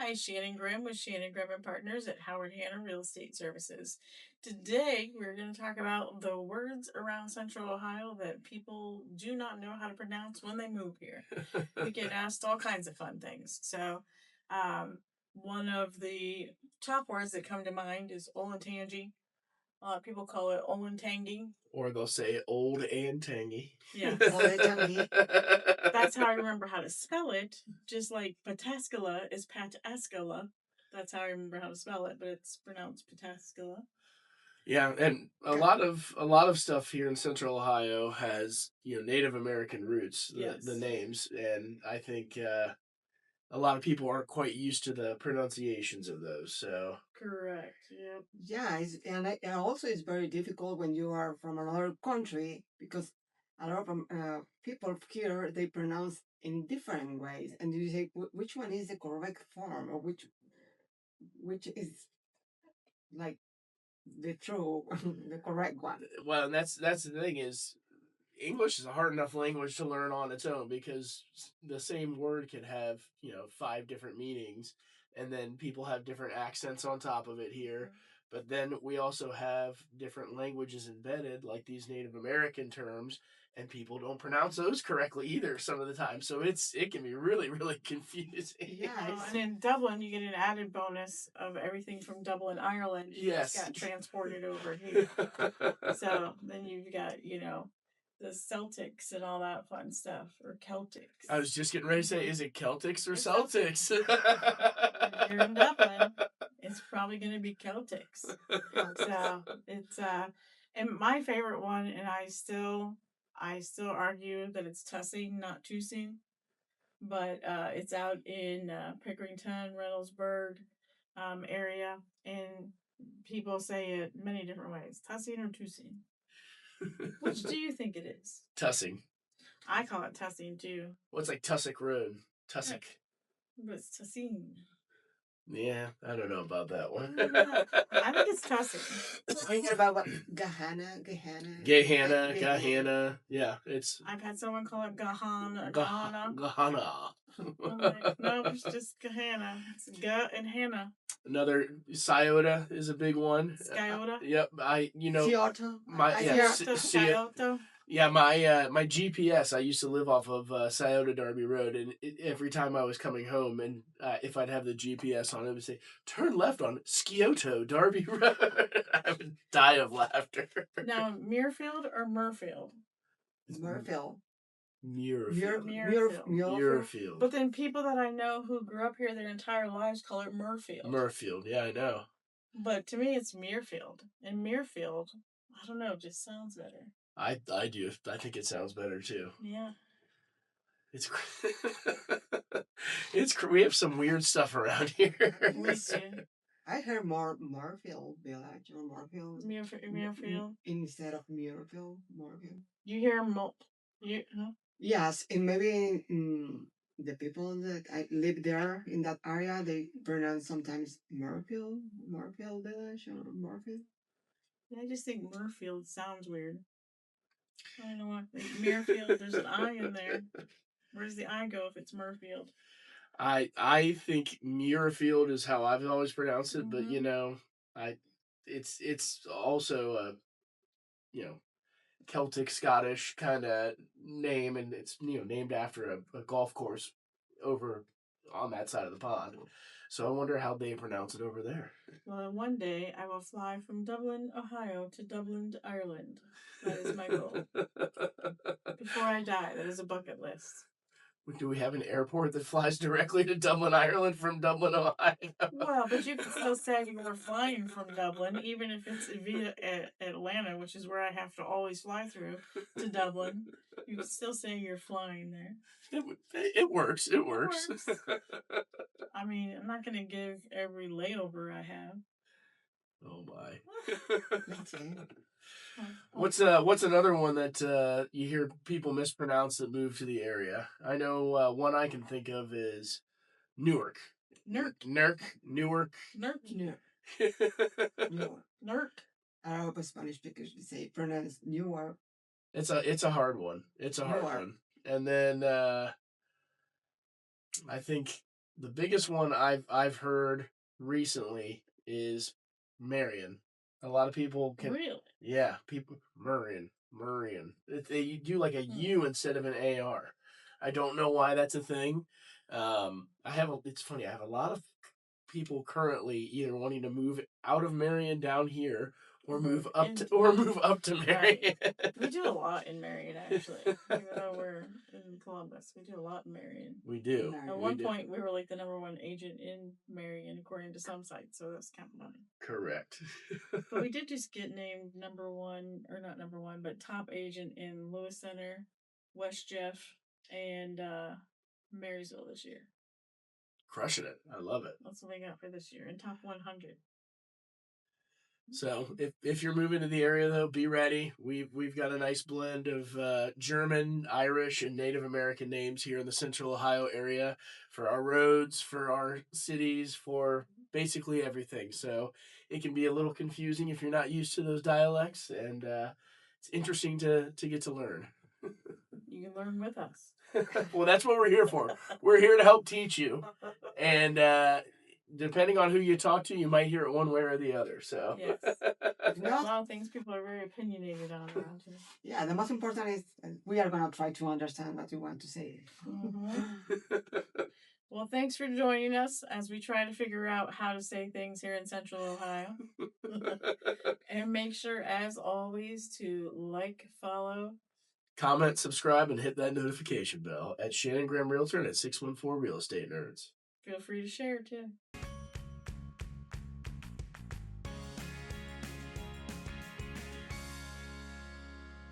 Hi, Shannon Grimm with Shannon Grimm and Partners at Howard Hanna Real Estate Services. Today, we're going to talk about the words around Central Ohio that people do not know how to pronounce when they move here. We get asked all kinds of fun things. Um, one of the top words that come to mind is Olentangy. A lot of people call it Olentangy. Or they'll say old and tangy. Yes. Olentangy. That's how I remember how to spell it. Just like Pataskala is Pataskala. That's how I remember how to spell it, but it's pronounced Pataskala. Yeah, and a lot of stuff here in Central Ohio has Native American roots. The names, and I think a lot of people aren't quite used to the pronunciations of those. So correct. Yep. Yeah, and also it's very difficult when you are from another country because a lot of people here they pronounce in different ways, and you say which one is the correct form or which is like the true the correct one. Well, and that's the thing is English is a hard enough language to learn on its own because the same word can have, 5 different meanings, and then people have different accents on top of it here. But then we also have different languages embedded, like these Native American terms, and people don't pronounce those correctly either some of the time. So it can be really, really confusing. Yeah, and in Dublin, you get an added bonus of everything from Dublin, Ireland. Yes, just got transported over here. So then you've got the Celtics and all that fun stuff, or Celtics. I was just getting ready to say, is it Celtics or Celtics? If you're in Dublin, it's probably going to be Celtics. So it's and my favorite one, and I still argue that it's Tussing, not Tusing, but it's out in Pickerington, Reynoldsburg area, and people say it many different ways: Tussing or Tusing. Which do you think it is? Tussing. I call it Tussing too. What's like Tussock Road? Tussock. But it's Tussing. Yeah, I don't know about that one. I think it's Tussing. Thinking about what Gehanna. Yeah, it's. I've had someone call it Gahana. Gahana. I'm like, no, it's just Gehanna. It's Gah and Hannah. Another Scioto is a big one. Scioto? Yep, Scioto. Scioto. Yeah, my GPS. I used to live off of Scioto Darby Road, and every time I was coming home, and if I'd have the GPS on, it would say turn left on Scioto Darby Road. I would die of laughter. Now, Muirfield or Murfield? Muirfield. Muirfield. But then people that I know who grew up here their entire lives call it Murfield. Murfield, yeah, I know. But to me, it's Muirfield. And Muirfield, I don't know, just sounds better. I do. I think it sounds better too. Yeah. We have some weird stuff around here. We do. I heard Moorfield Village or Moorfield. Muirfield. Instead of Moorfield. You hear Yes, and maybe the people that I live there in that area, they pronounce sometimes Moorfield Village or Moorfield. I just think Murfield sounds weird. I don't know why. Muirfield, there's an I in there. Where does the I go if it's Murfield? I think Muirfield is how I've always pronounced it, but it's also Celtic Scottish kind of name, and it's named after a golf course over on that side of the pond. So I wonder how they pronounce it over there. Well, one day I will fly from Dublin, Ohio to Dublin, Ireland. That is my goal. Before I die, that is a bucket list. Do we have an airport that flies directly to Dublin, Ireland from Dublin, Ohio? Well, but you can still say you were flying from Dublin, even if it's via Atlanta, which is where I have to always fly through to Dublin. You can still say you're flying there. It works. It works. I mean, I'm not going to give every layover I have. Oh my. What's another one that you hear people mispronounce that move to the area? I know one I can think of is Newark. Newark. Newark. I hope Spanish speakers say pronounce Newark. It's a hard one. It's a hard one. And then I think The biggest one I've heard recently is Marion. A lot of people can. Really? Yeah, people Marion. They do like a U instead of an AR. I don't know why that's a thing. It's funny. I have a lot of people currently either wanting to move out of Marion down here or move up to Marion. Right. We do a lot in Marion, actually. Even though we're in Columbus, we do a lot in Marion. We do. At one point, we were like the #1 agent in Marion, according to some sites, so that's kind of funny. Correct. But we did just get named #1, or not #1, but top agent in Lewis Center, West Jeff, and Marysville this year. Crushing it. I love it. That's what we got for this year, in top 100. So if you're moving to the area though, be ready. We've got a nice blend of German, Irish, and Native American names here in the Central Ohio area for our roads, for our cities, for basically everything. So it can be a little confusing if you're not used to those dialects, and it's interesting to get to learn. You can learn with us. Well, that's what we're here for. We're here to help teach you, and depending on who you talk to, you might hear it one way or the other. So yes, If a not, lot of things people are very opinionated on around here. yeah, the most important is we are going to try to understand what you want to say. Well, thanks for joining us as we try to figure out how to say things here in Central Ohio. And make sure, as always, to like, follow, comment, subscribe, and hit that notification bell at Shannon Grimm Realtor and at 614 Real Estate Nerds. feel free to share too.